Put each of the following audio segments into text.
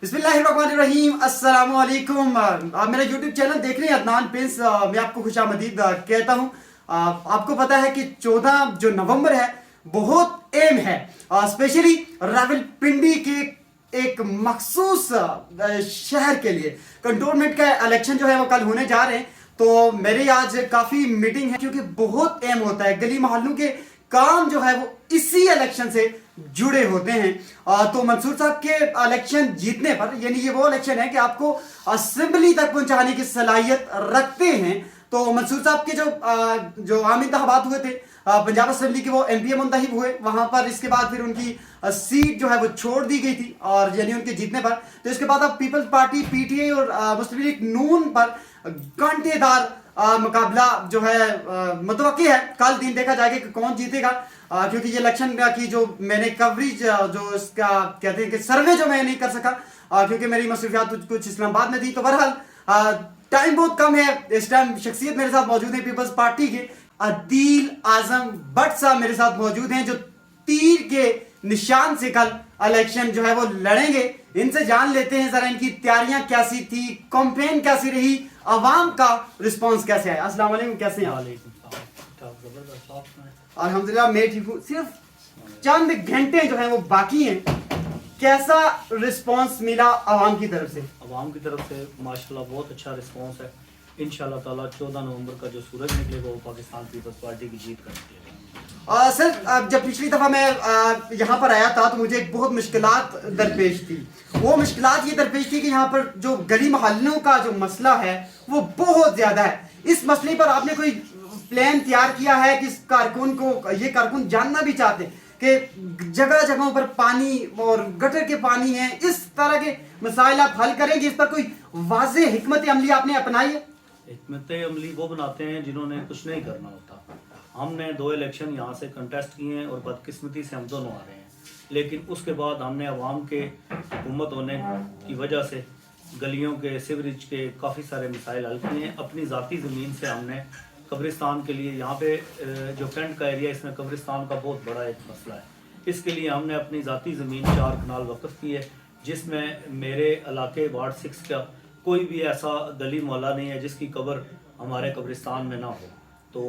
बिस्मिल्लाहिर्रहमानिर्रहीम, अस्सलाम वालेकुम। आप मेरा यूट्यूब चैनल देख रहे हैं अदनान प्रिंस। मैं आपको खुशामदीद कहता हूँ। आपको पता है कि 14 जो नवंबर है बहुत अहम है, स्पेशली रावलपिंडी के एक मखसूस शहर के लिए कंटोनमेंट का इलेक्शन जो है वो कल होने जा रहे हैं। तो मेरी आज काफ़ी मीटिंग है क्योंकि बहुत अहम होता है। गली मोहल्लों के काम जो है वो इसी इलेक्शन से जुड़े होते हैं। तो मंसूर साहब के इलेक्शन जीतने पर, यानी ये वो इलेक्शन है कि आपको असेंबली तक पहुंचाने की सलाहियत रखते हैं। तो मंसूर साहब के जो आम इंतखाबात हुए थे पंजाब असेंबली के, वो एमपीए मुंतखब हुए वहां पर। इसके बाद फिर उनकी सीट जो है वो छोड़ दी गई थी, और यानी उनके जीतने पर। तो इसके बाद अब पीपल्स पार्टी पीटीआई और मुस्लिम लीग नून पर कांटेदार मुकाबला जो है मुतवक्की है। कल दिन देखा जाएगा कि कौन जीतेगा, क्योंकि ये इलेक्शन की जो मैंने कवरेज जो इसका कहते हैं कि सर्वे जो मैं नहीं कर सका, क्योंकि मेरी मसरूफियात कुछ इस्लामाबाद में थी। तो बहरहाल टाइम बहुत कम है। इस टाइम शख्सियत मेरे साथ मौजूद है पीपल्स पार्टी के अदील आजम भट्ट साहब मेरे साथ मौजूद हैं, जो तीर के निशान से कल इलेक्शन जो है वो लड़ेंगे। इनसे जान लेते हैं जरा इनकी तैयारियां कैसी थी, कैंपेन कैसी रही, अवाम का रिस्पांस कैसे है। अस्सलाम वालेकुम, कैसे हैं आप? अल्हम्दुलिल्लाह मैं ठीक हूँ। सिर्फ चंद घंटे जो है वो बाकी हैं, कैसा रिस्पांस मिला अवाम की तरफ से? अवाम की तरफ से माशाल्लाह बहुत अच्छा रिस्पांस है। इंशाल्लाह ताला 14 नवंबर का जो सूरज निकलेगा वो पाकिस्तान पीपल्स पार्टी की जीत का निकलेगा। सर, जब पिछली दफ़ा मैं यहाँ पर आया था तो मुझे बहुत मुश्किलात दरपेश थी। वो मुश्किलात ये दरपेश थी कि यहाँ पर जो गली मोहल्लों का जो मसला है वो बहुत ज़्यादा है। इस मसले पर आपने कोई प्लान तैयार किया है कि इस कारकुन को, ये कारकुन जानना भी चाहते हैं कि जगह जगहों पर पानी और गटर के पानी है, इस तरह के मसाइल आप हल करेंगे? इस पर कोई वाज़ेह हिकमत अमली आपने अपनाई है? हिकमत अमली वो बनाते हैं जिन्होंने कुछ नहीं करना होता। हमने 2 इलेक्शन यहाँ से कंटेस्ट किए हैं और बदकिस्मती से हम दोनों आ रहे हैं, लेकिन उसके बाद हमने अवाम के हुकूमत होने की वजह से गलियों के, सीवरेज के काफ़ी सारे मसाइल हल किए हैं। अपनी ज़ाती ज़मीन से हमने कब्रिस्तान के लिए, यहाँ पे जो कैंट का एरिया, इसमें कब्रिस्तान का बहुत बड़ा एक मसला है। इसके लिए हमने अपनी ज़ाती ज़मीन 4 कनाल वक़्फ़ की है, जिसमें मेरे इलाके वार्ड 6 का कोई भी ऐसा गली मोहल्ला नहीं है जिसकी कब्र हमारे कब्रिस्तान में ना हो। तो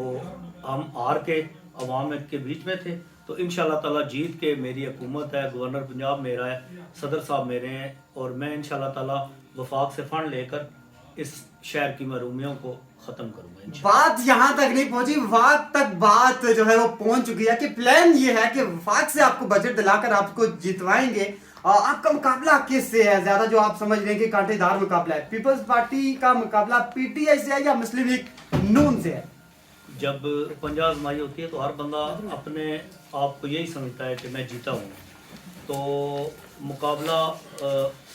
हम हार के अवाम के बीच में थे, तो इंशाल्लाह ताला जीत के मेरी हुकूमत है, गवर्नर पंजाब मेरा है, सदर साहब मेरे हैं, और मैं इंशाल्लाह ताला वफाक से फंड लेकर इस शहर की महरूमियों को ख़त्म करूँगा। बात यहाँ तक नहीं पहुंची, वफाक तक बात जो है वो पहुंच चुकी है कि प्लान ये है कि वफाक से आपको बजट दिलाकर आपको जितवाएंगे। आपका मुकाबला किससे है ज्यादा, जो आप समझ रहे हैं कि कांटेदार मुकाबला है? पीपल्स पार्टी का मुकाबला पीटीआई से है या मुस्लिम लीग नून से है? जब पंजा आजमाई होती है तो हर बंदा अपने आप को यही समझता है कि मैं जीता हूँ। तो मुकाबला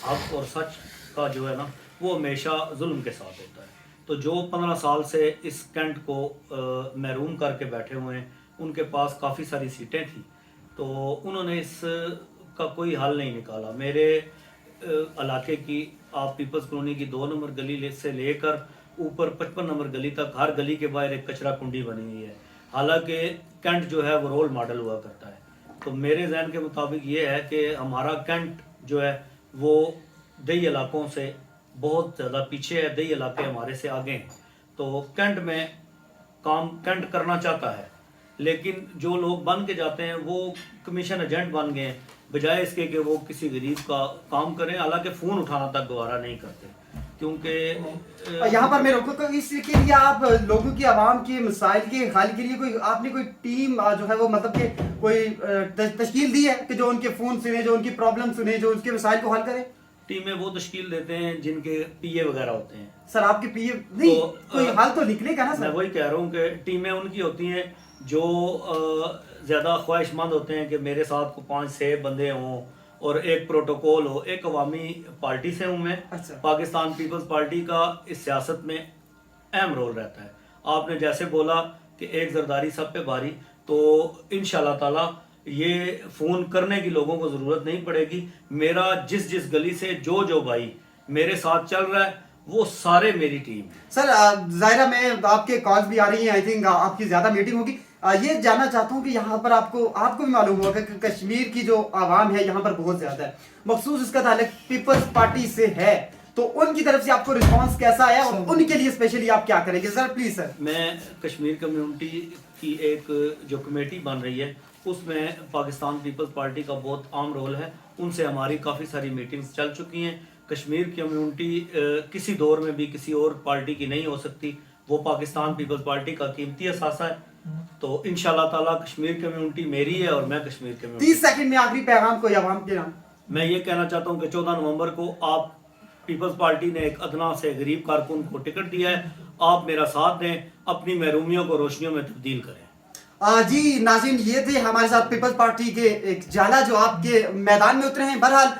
हक और सच का जो है ना, वो हमेशा जुल्म के साथ होता है। तो जो 15 साल से इस कैंट को महरूम करके बैठे हुए हैं, उनके पास काफ़ी सारी सीटें थी, तो उन्होंने इस का कोई हल नहीं निकाला। मेरे इलाके की, आप पीपल्स कॉलोनी की 2 नंबर गली से लेकर ऊपर 55 नंबर गली तक, हर गली के बाहर एक कचरा कुंडी बनी हुई है। हालांकि कैंट जो है वो रोल मॉडल हुआ करता है। तो मेरे जहन के मुताबिक ये है कि हमारा कैंट जो है वो दही इलाकों से बहुत ज़्यादा पीछे है, दही इलाके हमारे से आगे हैं। तो कैंट में काम कैंट करना चाहता है, लेकिन जो लोग बन के जाते हैं वो कमीशन एजेंट बन गए हैं, बजाय इसके कि वो किसी गरीब का काम करें। हालांकि फ़ोन उठाना तक गवारा नहीं करते, क्योंकि यहाँ पर मैं रोकूंगा। इसके लिए आप लोगों की, आवाम के मसाइल के हल के लिए कोई आपने कोई टीम जो है वो मतलब कि कोई तश्कील दी है कि जो उनके फ़ोन सुने, जो उनकी प्रॉब्लम सुने, जो उनके मसाइल को हल करे? टीमें वो तश्कील देते हैं जिनके पीए वगैरह होते हैं। सर आपके पीए नहीं, तो कोई हल तो निकलेगा ना सर? मैं वही कह रहा हूँ कि टीमें उनकी होती हैं जो ज़्यादा ख्वाहिशमंद होते हैं कि मेरे साथ को 5-6 बंदे हों और एक प्रोटोकॉल हो। एक अवामी पार्टी से हूँ मैं। अच्छा। पाकिस्तान पीपल्स पार्टी का इस सियासत में अहम रोल रहता है। आपने जैसे बोला कि एक जरदारी सब पे भारी, तो इंशाल्लाह ताला ये फ़ोन करने की लोगों को ज़रूरत नहीं पड़ेगी। मेरा जिस जिस गली से जो भाई मेरे साथ चल रहा है वो सारे मेरी टीम है। सर ज़ाहिरा में आपके कॉल्स भी आ रही हैं, आई थिंक आपकी ज़्यादा मीटिंग होगी। ये जानना चाहता हूँ कि यहाँ पर आपको भी मालूम होगा कि कश्मीर की जो आवाम है यहाँ पर बहुत ज़्यादा है, मखसूस इसका ताल्लुक पीपल्स पार्टी से है, तो उनकी तरफ से आपको रिस्पांस कैसा आया और उनके लिए स्पेशली आप क्या करेंगे सर? Please sir. मैं कश्मीर कम्युनिटी की एक जो कमेटी बन रही है उसमें पाकिस्तान पीपल्स पार्टी का बहुत आम रोल है, उनसे हमारी काफ़ी सारी मीटिंग्स चल चुकी हैं। कश्मीर कम्युनिटी किसी दौर में भी किसी और पार्टी की नहीं हो सकती, वो पाकिस्तान पीपल्स पार्टी का कीमती असासा है। तो इंशाल्लाह ताला कश्मीर कम्युनिटी मेरी है और मैं कश्मीर कम्युनिटी। 30 सेकंड में आखिरी पैगाम कोई आवाम के नाम। मैं ये कहना चाहता हूँ कि 14 नवंबर को आप पीपल्स पार्टी ने एक अदना से गरीब कारकुन को टिकट दिया है, आप मेरा साथ दें, अपनी महरूमियों को रोशनियों में तब्दील करें। जी नाज़रीन, ये थे हमारे साथ पीपल्स पार्टी के एक जाला जो आपके मैदान में उतरे हैं। बहरहाल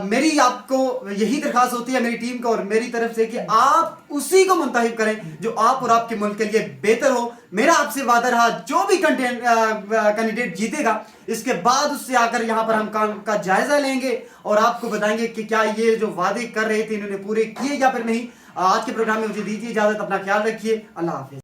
मेरी आपको यही दरख्वास्त होती है मेरी टीम को और मेरी तरफ से कि आप उसी को मुंतखब करें जो आप और आपके मुल्क के लिए बेहतर हो। मेरा आपसे वादा रहा, जो भी कैंडिडेट जीतेगा इसके बाद उससे आकर यहाँ पर हम काम का जायजा लेंगे और आपको बताएंगे कि क्या ये जो वादे कर रहे थे इन्होंने पूरे किए या फिर नहीं। आज के प्रोग्राम में मुझे दीजिए इजाजत, अपना ख्याल रखिए, अल्लाह हाफिज।